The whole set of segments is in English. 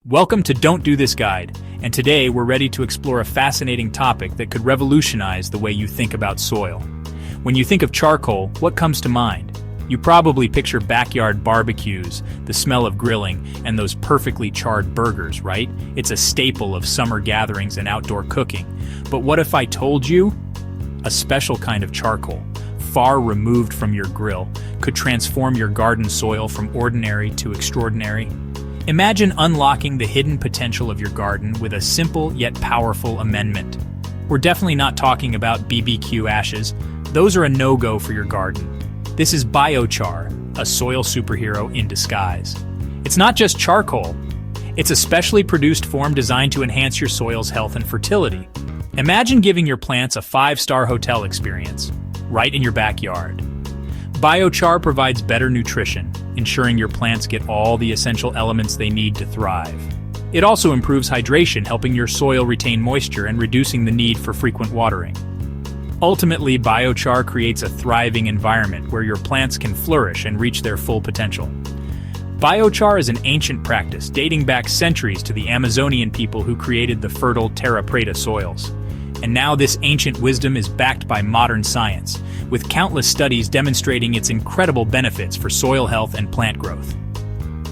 Welcome to Don't Do This Guide, and today we're ready to explore a fascinating topic that could revolutionize the way you think about soil. When you think of charcoal, what comes to mind? You probably picture backyard barbecues, the smell of grilling, and those perfectly charred burgers, right? It's a staple of summer gatherings and outdoor cooking. But what if I told you? A special kind of charcoal, far removed from your grill, could transform your garden soil from ordinary to extraordinary. Imagine unlocking the hidden potential of your garden with a simple yet powerful amendment. We're definitely not talking about BBQ ashes. Those are a no-go for your garden. This is biochar, a soil superhero in disguise. It's not just charcoal. It's a specially produced form designed to enhance your soil's health and fertility. Imagine giving your plants a 5-star hotel experience, right in your backyard. Biochar provides better nutrition, ensuring your plants get all the essential elements they need to thrive. It also improves hydration, helping your soil retain moisture and reducing the need for frequent watering. Ultimately, biochar creates a thriving environment where your plants can flourish and reach their full potential. Biochar is an ancient practice dating back centuries to the Amazonian people who created the fertile terra preta soils. And now this ancient wisdom is backed by modern science, with countless studies demonstrating its incredible benefits for soil health and plant growth.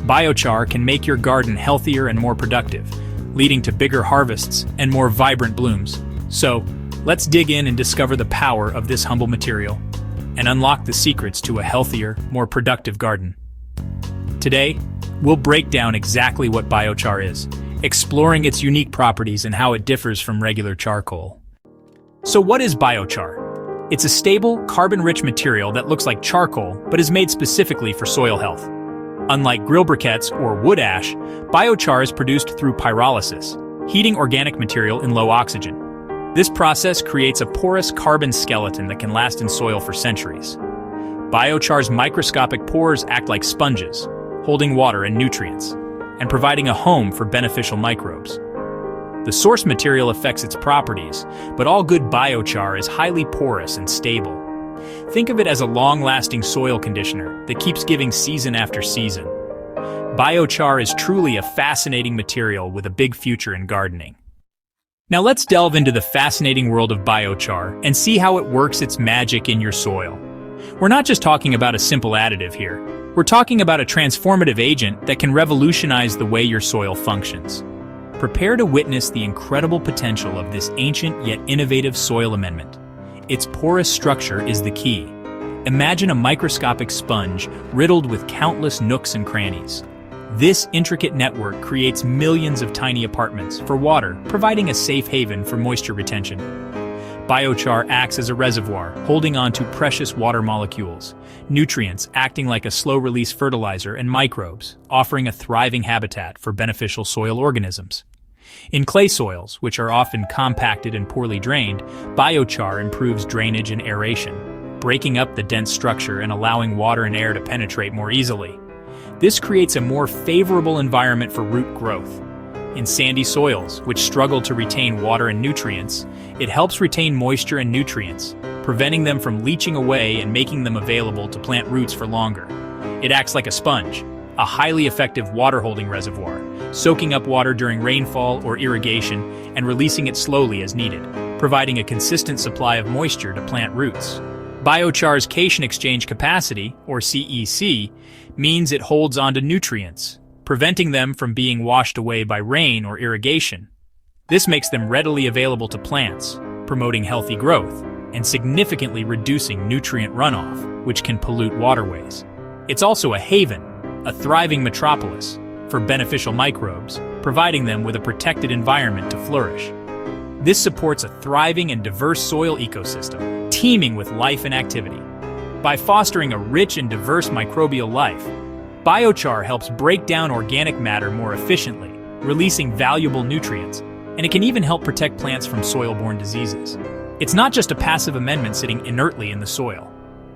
Biochar can make your garden healthier and more productive, leading to bigger harvests and more vibrant blooms. So, let's dig in and discover the power of this humble material and unlock the secrets to a healthier, more productive garden. Today, we'll break down exactly what biochar is, exploring its unique properties and how it differs from regular charcoal. So what is biochar? It's a stable, carbon-rich material that looks like charcoal but is made specifically for soil health. Unlike grill briquettes or wood ash, biochar is produced through pyrolysis, heating organic material in low oxygen. This process creates a porous carbon skeleton that can last in soil for centuries. Biochar's microscopic pores act like sponges, holding water and nutrients, and providing a home for beneficial microbes. The source material affects its properties, but all good biochar is highly porous and stable. Think of it as a long-lasting soil conditioner that keeps giving season after season. Biochar is truly a fascinating material with a big future in gardening. Now let's delve into the fascinating world of biochar and see how it works its magic in your soil. We're not just talking about a simple additive here. We're talking about a transformative agent that can revolutionize the way your soil functions. Prepare to witness the incredible potential of this ancient yet innovative soil amendment. Its porous structure is the key. Imagine a microscopic sponge riddled with countless nooks and crannies. This intricate network creates millions of tiny apartments for water, providing a safe haven for moisture retention. Biochar acts as a reservoir, holding on to precious water molecules, nutrients acting like a slow-release fertilizer, and microbes, offering a thriving habitat for beneficial soil organisms. In clay soils, which are often compacted and poorly drained, biochar improves drainage and aeration, breaking up the dense structure and allowing water and air to penetrate more easily. This creates a more favorable environment for root growth. In sandy soils, which struggle to retain water and nutrients, it helps retain moisture and nutrients, preventing them from leaching away and making them available to plant roots for longer. It acts like a sponge, a highly effective water-holding reservoir, soaking up water during rainfall or irrigation and releasing it slowly as needed, providing a consistent supply of moisture to plant roots. Biochar's cation exchange capacity, or CEC, means it holds onto nutrients, preventing them from being washed away by rain or irrigation. This makes them readily available to plants, promoting healthy growth, and significantly reducing nutrient runoff, which can pollute waterways. It's also a haven, a thriving metropolis, for beneficial microbes, providing them with a protected environment to flourish. This supports a thriving and diverse soil ecosystem, teeming with life and activity. By fostering a rich and diverse microbial life, biochar helps break down organic matter more efficiently, releasing valuable nutrients, and it can even help protect plants from soil-borne diseases. It's not just a passive amendment sitting inertly in the soil.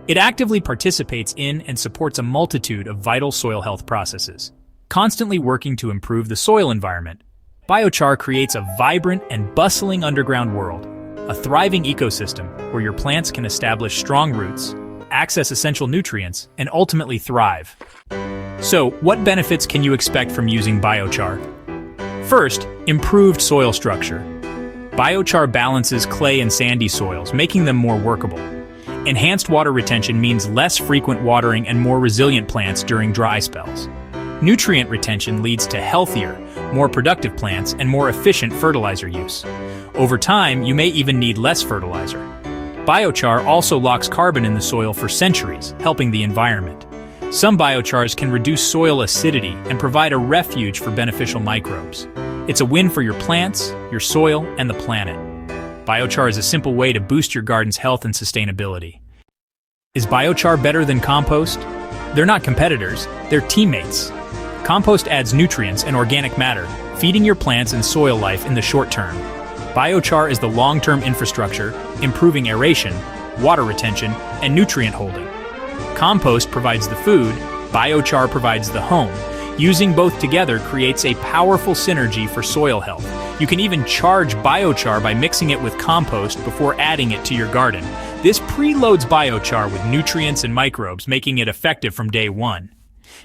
It actively participates in and supports a multitude of vital soil health processes. Constantly working to improve the soil environment, biochar creates a vibrant and bustling underground world, a thriving ecosystem where your plants can establish strong roots, access essential nutrients, and ultimately thrive. So, what benefits can you expect from using biochar? First, improved soil structure. Biochar balances clay and sandy soils, making them more workable. Enhanced water retention means less frequent watering and more resilient plants during dry spells. Nutrient retention leads to healthier, more productive plants and more efficient fertilizer use. Over time, you may even need less fertilizer. Biochar also locks carbon in the soil for centuries, helping the environment. Some biochars can reduce soil acidity and provide a refuge for beneficial microbes. It's a win for your plants, your soil, and the planet. Biochar is a simple way to boost your garden's health and sustainability. Is biochar better than compost? They're not competitors, they're teammates. Compost adds nutrients and organic matter, feeding your plants and soil life in the short term. Biochar is the long-term infrastructure, improving aeration, water retention, and nutrient holding. Compost provides the food, biochar provides the home. Using both together creates a powerful synergy for soil health. You can even charge biochar by mixing it with compost before adding it to your garden. This preloads biochar with nutrients and microbes, making it effective from day one.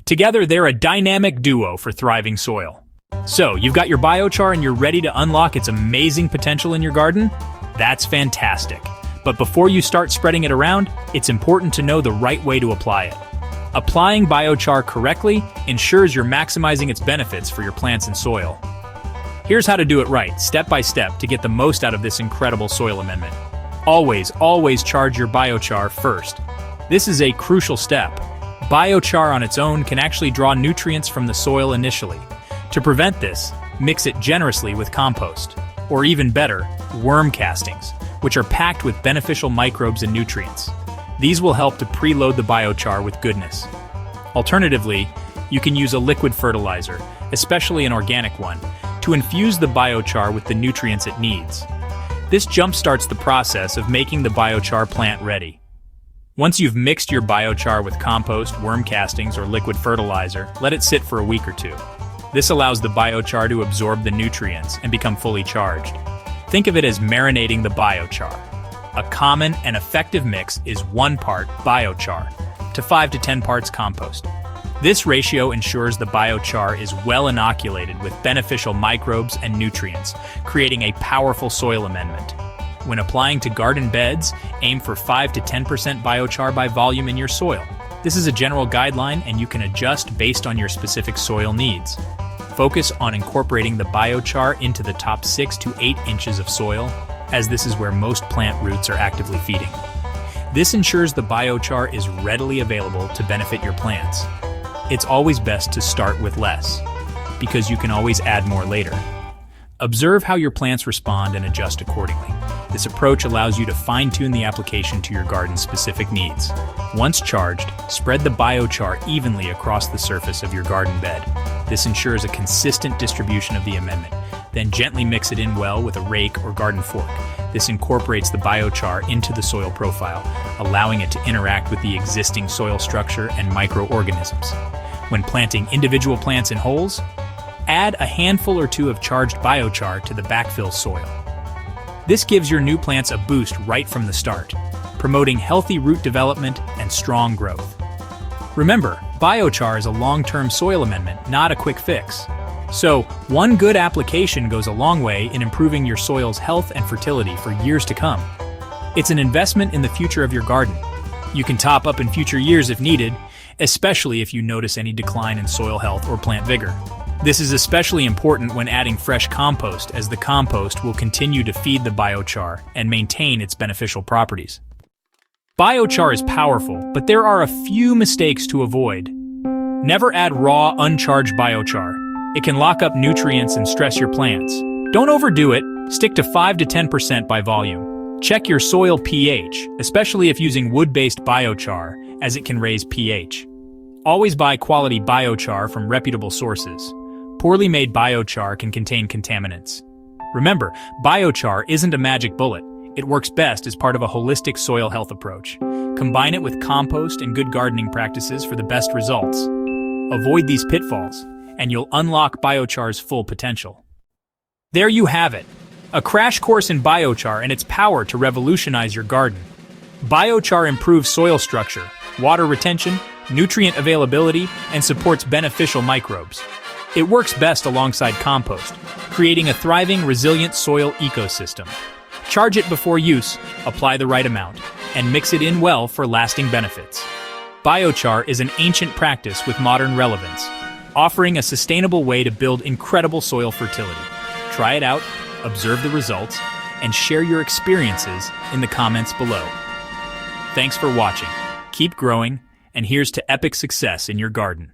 Together, they're a dynamic duo for thriving soil. So, you've got your biochar and you're ready to unlock its amazing potential in your garden? That's fantastic. But before you start spreading it around, it's important to know the right way to apply it. Applying biochar correctly ensures you're maximizing its benefits for your plants and soil. Here's how to do it right, step by step, to get the most out of this incredible soil amendment. Always charge your biochar first. This is a crucial step. Biochar on its own can actually draw nutrients from the soil initially. To prevent this, mix it generously with compost, or even better, worm castings, which are packed with beneficial microbes and nutrients. These will help to preload the biochar with goodness. Alternatively, you can use a liquid fertilizer, especially an organic one, to infuse the biochar with the nutrients it needs. This jumpstarts the process of making the biochar plant ready. Once you've mixed your biochar with compost, worm castings, or liquid fertilizer, let it sit for a week or two. This allows the biochar to absorb the nutrients and become fully charged. Think of it as marinating the biochar. A common and effective mix is 1 part biochar to 5 to 10 parts compost. This ratio ensures the biochar is well inoculated with beneficial microbes and nutrients, creating a powerful soil amendment. When applying to garden beds, aim for 5 to 10% biochar by volume in your soil. This is a general guideline and you can adjust based on your specific soil needs. Focus on incorporating the biochar into the top 6 to 8 inches of soil, as this is where most plant roots are actively feeding. This ensures the biochar is readily available to benefit your plants. It's always best to start with less, because you can always add more later. Observe how your plants respond and adjust accordingly. This approach allows you to fine-tune the application to your garden's specific needs. Once charged, spread the biochar evenly across the surface of your garden bed. This ensures a consistent distribution of the amendment. Then gently mix it in well with a rake or garden fork. This incorporates the biochar into the soil profile, allowing it to interact with the existing soil structure and microorganisms. When planting individual plants in holes, add a handful or two of charged biochar to the backfill soil. This gives your new plants a boost right from the start, promoting healthy root development and strong growth. Remember, biochar is a long-term soil amendment, not a quick fix. So, one good application goes a long way in improving your soil's health and fertility for years to come. It's an investment in the future of your garden. You can top up in future years if needed, especially if you notice any decline in soil health or plant vigor. This is especially important when adding fresh compost, as the compost will continue to feed the biochar and maintain its beneficial properties. Biochar is powerful, but there are a few mistakes to avoid. Never add raw, uncharged biochar. It can lock up nutrients and stress your plants. Don't overdo it. Stick to 5 to 10% by volume. Check your soil pH, especially if using wood-based biochar, as it can raise pH. Always buy quality biochar from reputable sources. Poorly made biochar can contain contaminants. Remember, biochar isn't a magic bullet. It works best as part of a holistic soil health approach. Combine it with compost and good gardening practices for the best results. Avoid these pitfalls, and you'll unlock biochar's full potential. There you have it, a crash course in biochar and its power to revolutionize your garden. Biochar improves soil structure, water retention, nutrient availability, and supports beneficial microbes. It works best alongside compost, creating a thriving, resilient soil ecosystem. Charge it before use, apply the right amount, and mix it in well for lasting benefits. Biochar is an ancient practice with modern relevance, offering a sustainable way to build incredible soil fertility. Try it out, observe the results, and share your experiences in the comments below. Thanks for watching. Keep growing, and here's to epic success in your garden.